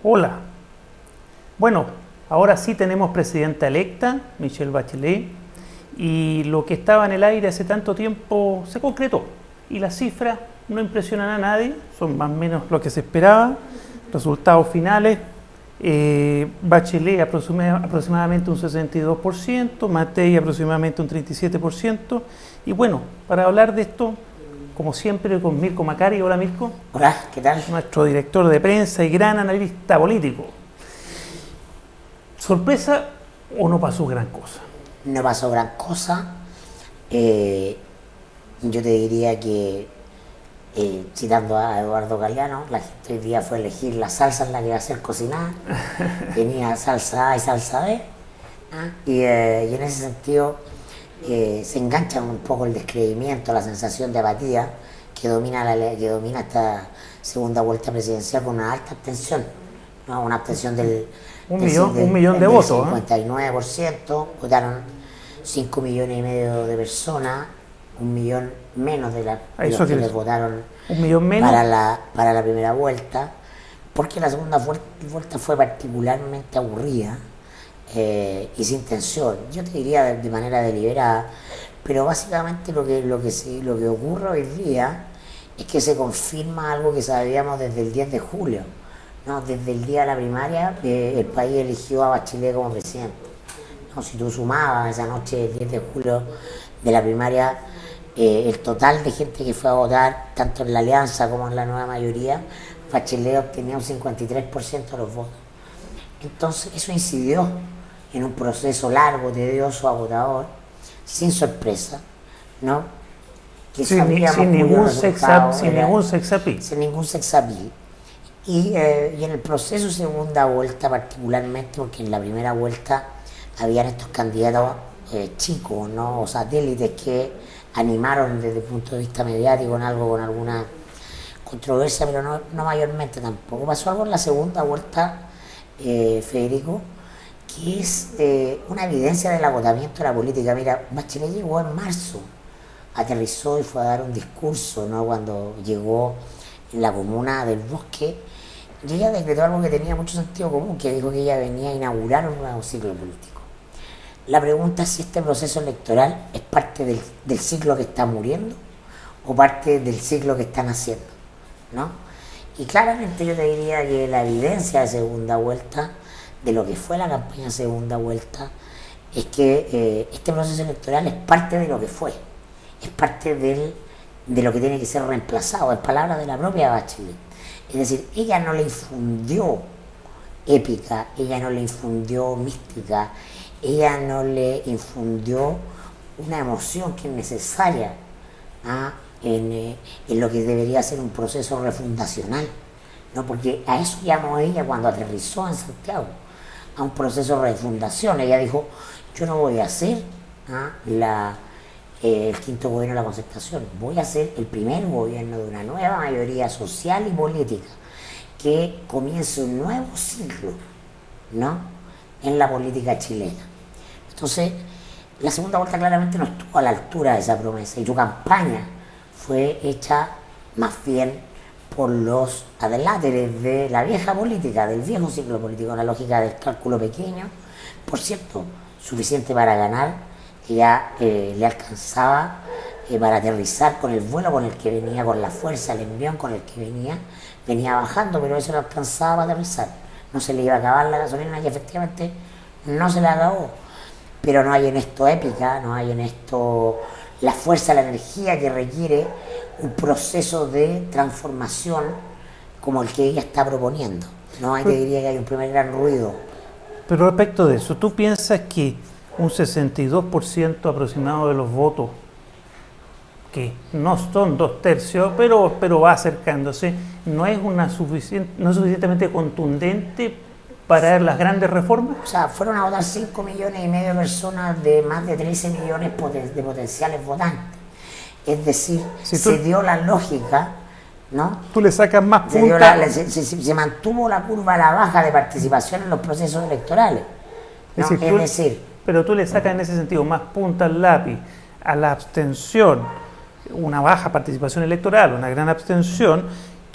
Hola. Bueno, ahora sí tenemos presidenta electa, Michelle Bachelet, y lo que estaba en el aire hace tanto tiempo se concretó. Y las cifras no impresionan a nadie, son más o menos lo que se esperaba. Resultados finales, Bachelet aproximadamente un 62%, Matei aproximadamente un 37%. Y bueno, para hablar de esto, como siempre, con Mirko Macari. Hola, Mirko. Hola, ¿qué tal? Nuestro director de prensa y gran analista político. ¿Sorpresa o no pasó gran cosa? No pasó gran cosa. Yo te diría que, citando a Eduardo Galeano, la gente hoy día fue a elegir la salsa en la que iba a ser cocinada. Tenía salsa A y salsa B. Y en ese sentido se engancha un poco el descreimiento, la sensación de apatía que domina esta segunda vuelta presidencial con una alta abstención, ¿no? Una abstención del un millón de votos. 59%, votaron 5,5 millones de personas, 1 millón menos de los que les votaron 1 millón menos para la primera vuelta, porque la segunda vuelta fue particularmente aburrida y sin tensión. Yo te diría de manera deliberada, pero básicamente lo que ocurre hoy día es que se confirma algo que sabíamos desde el 10 de julio. No, desde el día de la primaria el país eligió a Bachelet como presidente. No, si tú sumabas esa noche del 10 de julio de la primaria, el total de gente que fue a votar, tanto en la alianza como en la nueva mayoría, Bachelet obtenía un 53% de los votos. Entonces eso incidió en un proceso largo, tedioso, agotador, sin sorpresa, ¿no? Que sin ningún sex appeal. Sin ningún sex appeal. Y en el proceso segunda vuelta particularmente, porque en la primera vuelta habían estos candidatos chicos, ¿no? O satélites que animaron desde el punto de vista mediático con alguna controversia, pero no mayormente tampoco. Pasó algo en la segunda vuelta, Federico, que es una evidencia del agotamiento de la política. Mira, Bachelet llegó en marzo, aterrizó y fue a dar un discurso, ¿no? Cuando llegó en la comuna del Bosque, y ella decretó algo que tenía mucho sentido común, que dijo que ella venía a inaugurar un nuevo ciclo político. La pregunta es si este proceso electoral es parte del ciclo que está muriendo o parte del ciclo que están haciendo, ¿no? Y claramente yo te diría que la evidencia de segunda vuelta, de lo que fue la campaña de segunda vuelta, es que este proceso electoral es parte de lo que fue, es parte de lo que tiene que ser reemplazado, en palabras de la propia Bachelet. Es decir, ella no le infundió épica, ella no le infundió mística, ella no le infundió una emoción que es necesaria en lo que debería ser un proceso refundacional, ¿no? Porque a eso llamó ella cuando aterrizó en Santiago, a un proceso de refundación. Ella dijo, yo no voy a hacer el quinto gobierno de la Concertación, voy a ser el primer gobierno de una nueva mayoría social y política que comience un nuevo ciclo, ¿no?, en la política chilena. Entonces, la segunda vuelta claramente no estuvo a la altura de esa promesa y su campaña fue hecha más bien por los adláteres de la vieja política, del viejo ciclo político, una lógica del cálculo pequeño, por cierto, suficiente para ganar, que ya le alcanzaba para aterrizar con el vuelo con el que venía, con la fuerza, el envión con el que venía bajando, pero eso le alcanzaba para aterrizar. No se le iba a acabar la gasolina y efectivamente no se le acabó. Pero no hay en esto épica, no hay en esto la fuerza, la energía que requiere un proceso de transformación como el que ella está proponiendo. No hay, te diría que hay un primer gran ruido. Pero respecto de eso, ¿tú piensas que un 62% aproximado de los votos, que no son 2/3, pero va acercándose, no es suficientemente contundente para las grandes reformas? O sea, fueron a votar 5,5 millones de personas de más de 13 millones de potenciales votantes. Es decir, se dio la lógica, ¿no? Tú le sacas más punta. Se mantuvo la curva a la baja de participación en los procesos electorales, ¿no? Es decir, pero tú le sacas en ese sentido más punta al lápiz a la abstención, una baja participación electoral, una gran abstención,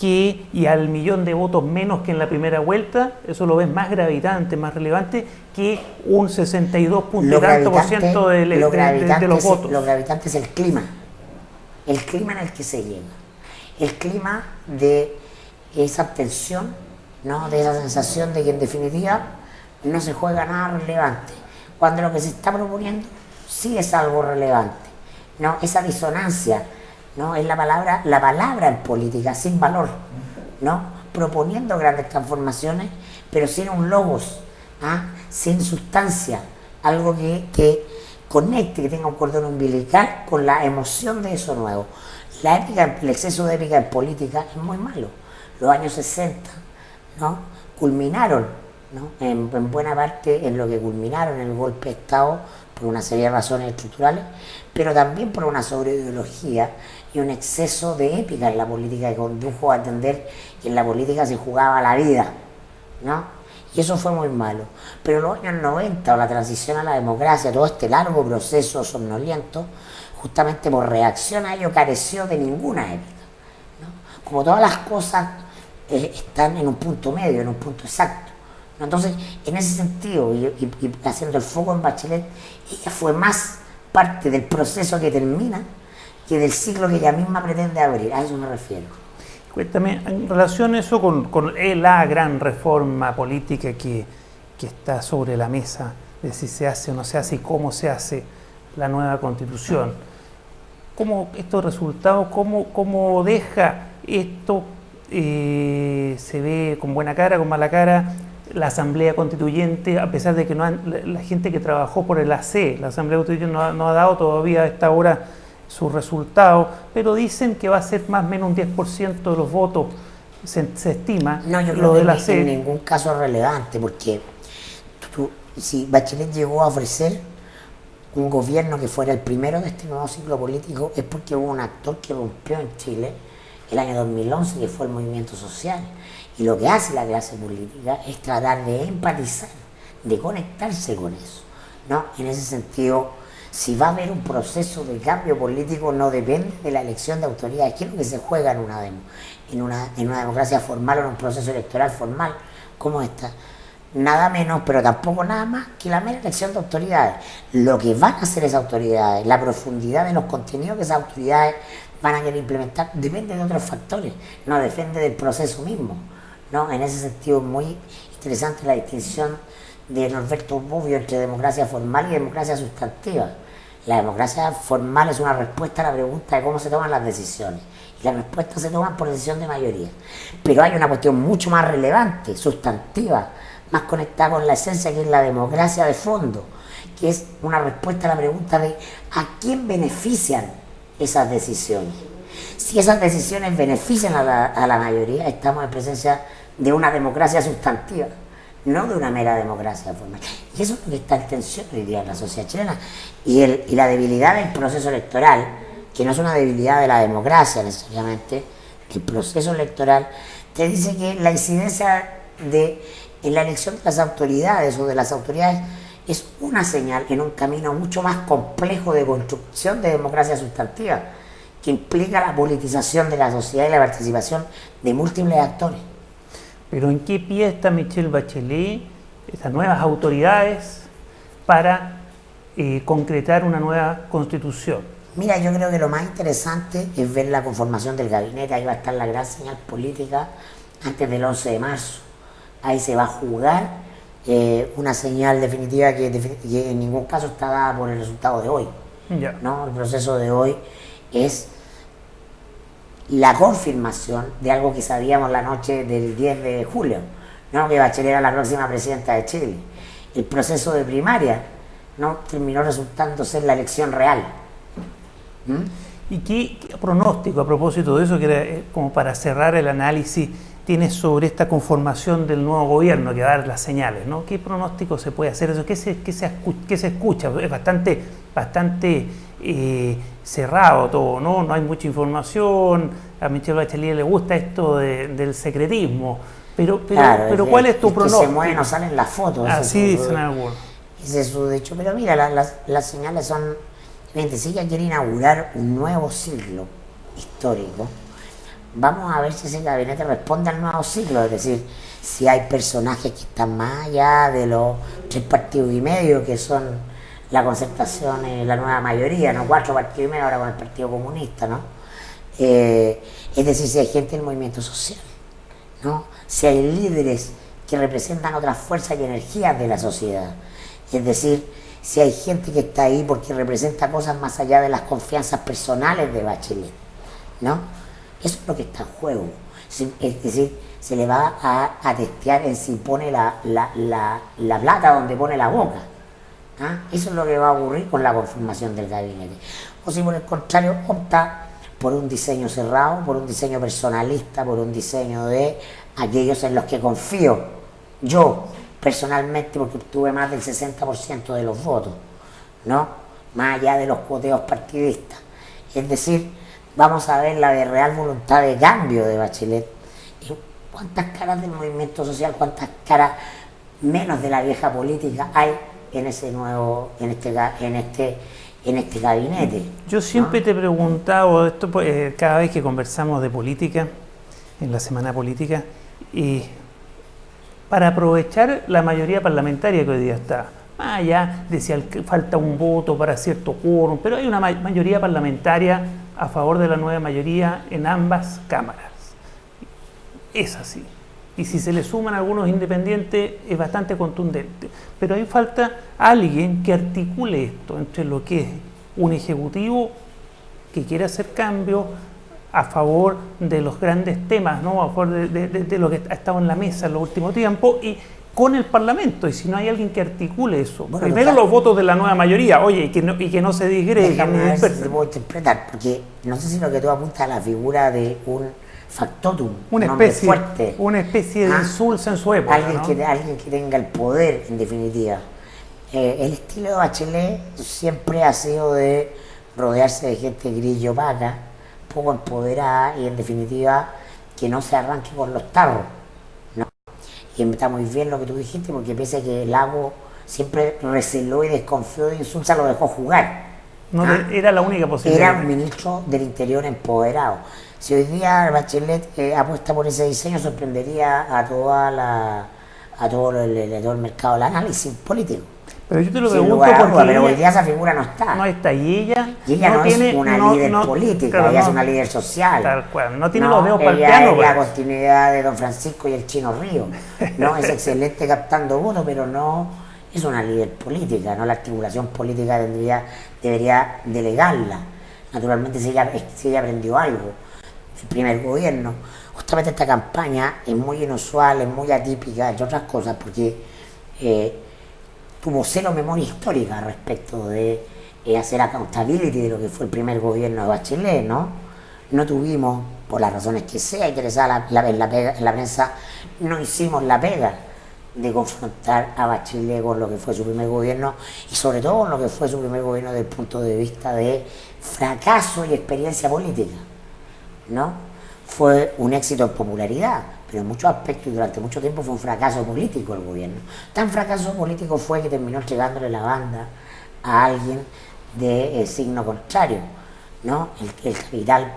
y al millón de votos menos que en la primera vuelta, eso lo ves más gravitante, más relevante que un 62 punto y tanto por ciento de los votos. Lo gravitante es el clima en el que se llega, el clima de esa abstención, ¿no? De esa sensación de que en definitiva no se juega nada relevante, cuando lo que se está proponiendo sí es algo relevante, ¿no? Esa disonancia, ¿no? Es la palabra en política, sin valor, ¿no? Proponiendo grandes transformaciones, pero sin un logos, ¿ah? Sin sustancia, algo que conecte, que tenga un cordón umbilical con la emoción de eso nuevo. El exceso de épica en política es muy malo. Los años 60, ¿no? Culminaron, ¿no? En buena parte en lo que culminaron el golpe de Estado por una serie de razones estructurales, pero también por una sobreideología y un exceso de épica en la política que condujo a entender que en la política se jugaba la vida, ¿no? Y eso fue muy malo. Pero en los años 90, o la transición a la democracia, todo este largo proceso somnoliento, justamente por reacción a ello careció de ninguna épica, ¿no? Como todas las cosas están en un punto medio, en un punto exacto, ¿no? Entonces, en ese sentido, y haciendo el foco en Bachelet, ella fue más parte del proceso que termina que del ciclo que ella misma pretende abrir. A eso me refiero. Cuéntame, en relación a eso con la gran reforma política que está sobre la mesa, de si se hace o no se hace y cómo se hace la nueva Constitución, ¿cómo estos resultados, cómo deja esto, se ve con buena cara, con mala cara, la Asamblea Constituyente, a pesar de que la gente que trabajó por el AC, la Asamblea Constituyente no ha dado todavía a esta hora sus resultados, pero dicen que va a ser más o menos un 10% de los votos, se estima. No, yo creo que en ningún caso es relevante, porque si Bachelet llegó a ofrecer un gobierno que fuera el primero de este nuevo ciclo político, es porque hubo un actor que rompió en Chile el año 2011, que fue el movimiento social. Y lo que hace la clase política es tratar de empatizar, de conectarse con eso, ¿no? En ese sentido, si va a haber un proceso de cambio político, no depende de la elección de autoridades. ¿Qué es lo que se juega en una democracia formal o en un proceso electoral formal como esta? Nada menos, pero tampoco nada más que la mera elección de autoridades. Lo que van a hacer esas autoridades, la profundidad de los contenidos que esas autoridades van a querer implementar, depende de otros factores, no depende del proceso mismo, ¿no? En ese sentido es muy interesante la distinción de Norberto Bobbio entre democracia formal y democracia sustantiva. La democracia formal es una respuesta a la pregunta de cómo se toman las decisiones, y las respuestas se toman por decisión de mayoría. Pero hay una cuestión mucho más relevante, sustantiva, más conectada con la esencia, que es la democracia de fondo, que es una respuesta a la pregunta de ¿a quién benefician esas decisiones? Si esas decisiones benefician a la mayoría, estamos en presencia de una democracia sustantiva, no de una mera democracia formal. Y eso es lo que está en tensión hoy día en la sociedad chilena. Y la debilidad del proceso electoral, que no es una debilidad de la democracia necesariamente, el proceso electoral te dice que la incidencia en la elección de las autoridades o de las autoridades es una señal en un camino mucho más complejo de construcción de democracia sustantiva, que implica la politización de la sociedad y la participación de múltiples actores. Pero ¿en qué pie está Michelle Bachelet, estas nuevas autoridades, para concretar una nueva constitución? Mira, yo creo que lo más interesante es ver la conformación del gabinete. Ahí va a estar la gran señal política antes del 11 de marzo. Ahí se va a jugar una señal definitiva que en ningún caso está dada por el resultado de hoy. Ya. ¿No? El proceso de hoy es la confirmación de algo que sabíamos la noche del 10 de julio, ¿no? Que Bachelet era la próxima presidenta de Chile. El proceso de primaria, ¿no? Terminó resultando ser la elección real. ¿Y qué pronóstico a propósito de eso, que era como para cerrar el análisis, tienes sobre esta conformación del nuevo gobierno que va a dar las señales, ¿no? ¿Qué pronóstico se puede hacer eso? ¿Qué se escucha? Es bastante cerrado todo, ¿no? No hay mucha información. A Michelle Bachelet le gusta esto del secretismo. Pero claro, ¿cuál es tu pronóstico? Que se mueve, no salen las fotos. Así dicen algunos. Ese es su dicho. Pero mira, las señales son... Si ella quiere inaugurar un nuevo siglo histórico, vamos a ver si ese gabinete responde al nuevo ciclo, es decir, si hay personajes que están más allá de los 3 partidos y medio que son la Concertación y la Nueva Mayoría, no 4 partidos y medio ahora con el Partido Comunista, ¿no? Es decir, si hay gente del movimiento social, ¿no? Si hay líderes que representan otras fuerzas y energías de la sociedad, es decir, si hay gente que está ahí porque representa cosas más allá de las confianzas personales de Bachelet, ¿no? Eso es lo que está en juego. Es decir, se le va a testear en si pone la plata donde pone la boca. ¿Ah? Eso es lo que va a ocurrir con la conformación del gabinete. O si por el contrario opta por un diseño cerrado, por un diseño personalista, por un diseño de aquellos en los que confío yo personalmente, porque obtuve más del 60% de los votos, ¿no? Más allá de los cuoteos partidistas. Es decir, vamos a ver la de real voluntad de cambio de Bachelet. Y cuántas caras del movimiento social, cuántas caras menos de la vieja política hay en ese nuevo, en este gabinete. Yo siempre, ¿no?, te he preguntado esto cada vez que conversamos de política, en la semana política, y para aprovechar la mayoría parlamentaria que hoy día está, más allá de si falta un voto para cierto quórum, pero hay una mayoría parlamentaria a favor de la nueva mayoría en ambas cámaras. Es así. Y si se le suman algunos independientes es bastante contundente. Pero ahí falta alguien que articule esto entre lo que es un ejecutivo que quiere hacer cambios a favor de los grandes temas, ¿no?, a favor de lo que ha estado en la mesa en los últimos tiempos, y con el Parlamento. Y si no hay alguien que articule eso, bueno, primero los votos de la nueva mayoría, oye, y que no se disgreguen. Déjame ver si te puedo interpretar, porque no sé si lo que tú apuntas a la figura de un factotum, una especie de insulsa en su época, alguien que tenga el poder, en definitiva. El estilo de Bachelet siempre ha sido de rodearse de gente grillo opaca, poco empoderada y, en definitiva, que no se arranque con los tarros, ¿no? Y está muy bien lo que tú dijiste, porque pese a que Lago siempre receló y desconfió de Insulza, lo dejó jugar. Era la única posibilidad. Era un ministro del Interior empoderado. Si hoy día Bachelet apuesta por ese diseño, sorprendería a todo el mercado del análisis político. Pero yo te lo pregunto porque pero hoy día esa figura no está. No está, y ella no es una líder política, claro, ella es una líder social. Tal cual, no tiene los dedos para el piano. Ella es la continuidad de Don Francisco y el Chino Río. No es excelente captando votos, pero no es una líder política, ¿no? La articulación política debería delegarla. Naturalmente, si ella aprendió algo del primer gobierno. Justamente esta campaña es muy inusual, es muy atípica, entre otras cosas, porque tuvo cero memoria histórica respecto de hacer accountability de lo que fue el primer gobierno de Bachelet, ¿no? No tuvimos, por las razones que sea, interesada en la prensa, no hicimos la pega de confrontar a Bachelet con lo que fue su primer gobierno y sobre todo con lo que fue su primer gobierno desde el punto de vista de fracaso y experiencia política, ¿no? Fue un éxito en popularidad, pero en muchos aspectos y durante mucho tiempo fue un fracaso político el gobierno. Tan fracaso político fue que terminó entregándole la banda a alguien de signo contrario, ¿no? El capital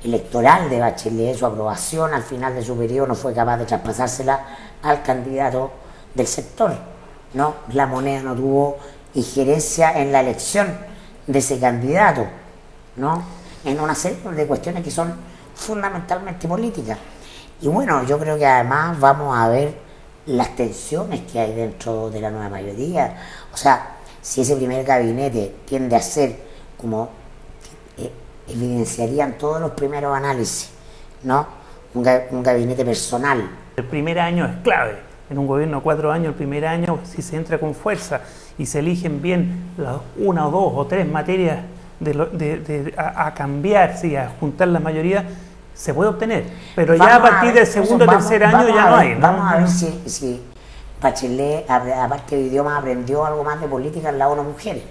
electoral de Bachelet, su aprobación al final de su periodo no fue capaz de traspasársela al candidato del sector, ¿no? La Moneda no tuvo injerencia en la elección de ese candidato, ¿no? En una serie de cuestiones que son fundamentalmente políticas. Y bueno, yo creo que además vamos a ver las tensiones que hay dentro de la nueva mayoría. O sea, si ese primer gabinete tiende a ser como evidenciarían todos los primeros análisis, ¿no? Un gabinete personal. El primer año es clave. En un gobierno de 4 años, el primer año, si se entra con fuerza y se eligen bien las 1 o 2 o 3 materias a cambiar, sí, a juntar la mayoría, se puede obtener, pero ya a partir del segundo o tercer año ya no hay, ¿no? Vamos a ver si Bachelet, aparte de idiomas, aprendió algo más de política en la ONU Mujeres,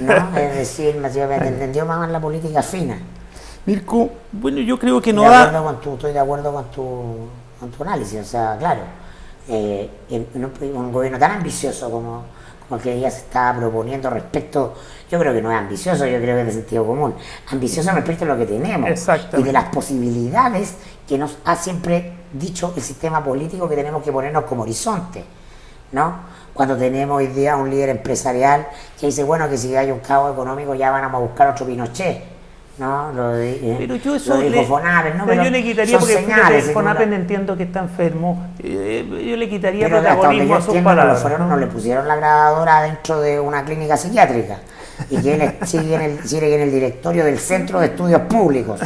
¿no? Es decir, entendió más la política fina. Mirko, bueno, yo creo que no estoy de acuerdo con tu análisis, o sea, claro, en un gobierno tan ambicioso como porque ella se estaba proponiendo respecto, yo creo que no es ambicioso, yo creo que es de sentido común, ambicioso respecto a lo que tenemos y de las posibilidades que nos ha siempre dicho el sistema político que tenemos que ponernos como horizonte, ¿no? Cuando tenemos hoy día un líder empresarial que dice, bueno, que si hay un caos económico ya van a buscar otro Pinochet, ¿no? Pero yo eso lo dijo Fonapen, ¿no? Pero yo le quitaría, porque señales, Fonapen entiendo que está enfermo, yo le quitaría pero protagonismo a sus palabras. No le pusieron la grabadora dentro de una clínica psiquiátrica y que él sigue en el directorio del Centro de Estudios Públicos,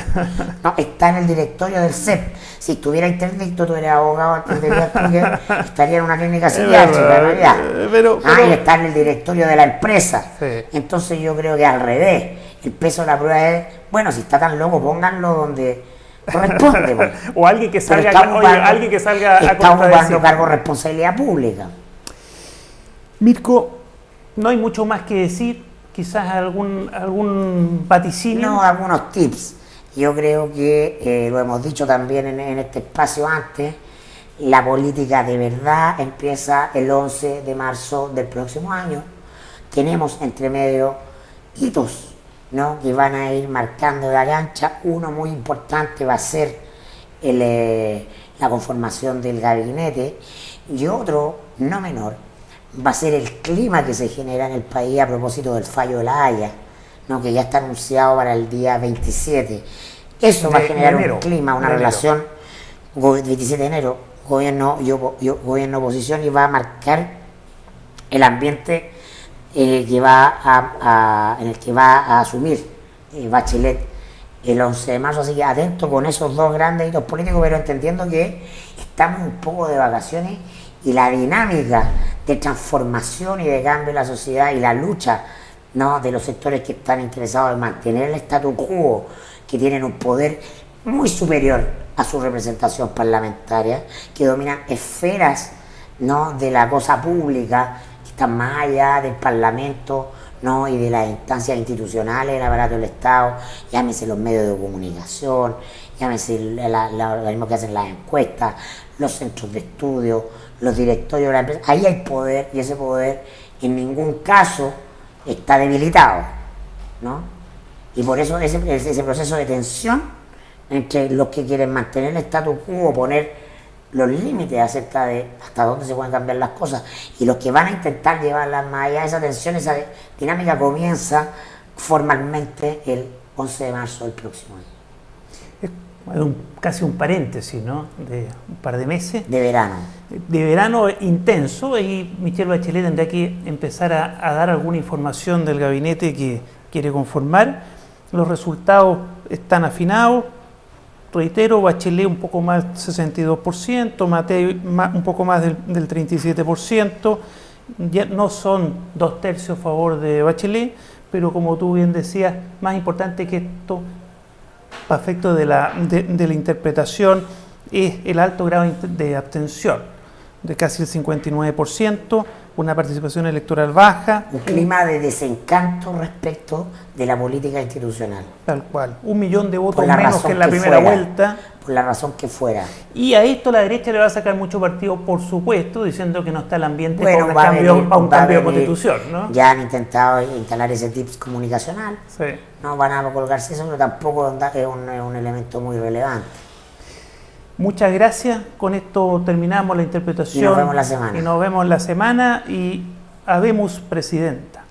no, está en el directorio del CEP. Si estuviera interdicto, tú eres abogado, entenderías tú que estaría en una clínica psiquiátrica, pero y está en el directorio de la empresa. Sí. Entonces yo creo que al revés, el peso de la prueba es, bueno, si está tan loco, pónganlo donde corresponde. Pues. O alguien que salga, está ocupando cargo de responsabilidad pública. Mirko, no hay mucho más que decir. Quizás algún vaticinio. No, algunos tips. Yo creo que lo hemos dicho también en este espacio antes, la política de verdad empieza el 11 de marzo del próximo año. Tenemos entre medio hitos, ¿no?, que van a ir marcando la cancha. Uno muy importante va a ser la conformación del gabinete, y otro, no menor, va a ser el clima que se genera en el país a propósito del fallo de La Haya, ¿no?, que ya está anunciado para el día 27. Eso va a generar un clima, una relación, 27 de enero, gobierno oposición, y va a marcar el ambiente en el que va a asumir Bachelet el 11 de marzo. Así que atento con esos dos grandes hitos políticos, pero entendiendo que estamos un poco de vacaciones y la dinámica de transformación y de cambio en la sociedad y la lucha, ¿no?, de los sectores que están interesados en mantener el status quo, que tienen un poder muy superior a su representación parlamentaria, que dominan esferas, ¿no?, de la cosa pública, que están más allá del Parlamento, ¿no?, y de las instancias institucionales del aparato del Estado, llámese los medios de comunicación, llámese los organismos que hacen las encuestas, los centros de estudio, los directorios de la empresa. Ahí hay poder, y ese poder en ningún caso está debilitado, ¿no? Y por eso ese proceso de tensión entre los que quieren mantener el status quo, poner los límites acerca de hasta dónde se pueden cambiar las cosas, y los que van a intentar llevarlas más allá, esa tensión, esa dinámica comienza formalmente el 11 de marzo del próximo año. Casi un paréntesis, ¿no?, de un par de meses. De verano. De verano intenso, y Michelle Bachelet tendrá que empezar a dar alguna información del gabinete que quiere conformar. Los resultados están afinados. Reitero, Bachelet un poco más del 62%, Matei un poco más del 37%. Ya no son 2/3 a favor de Bachelet, pero como tú bien decías, más importante que esto, para efectos de la interpretación, es el alto grado de abstención, de casi el 59%, una participación electoral baja. Un clima de desencanto respecto de la política institucional. Tal cual. 1 millón de votos menos que en la primera vuelta. Por la razón que fuera. Y a esto la derecha le va a sacar mucho partido, por supuesto, diciendo que no está el ambiente para un cambio de constitución, ¿no? Ya han intentado instalar ese tips comunicacional. Sí. No van a colgarse eso, pero tampoco es un elemento muy relevante. Muchas gracias. Con esto terminamos la interpretación. Y nos vemos la semana. Y nos vemos la semana. Y habemos presidenta.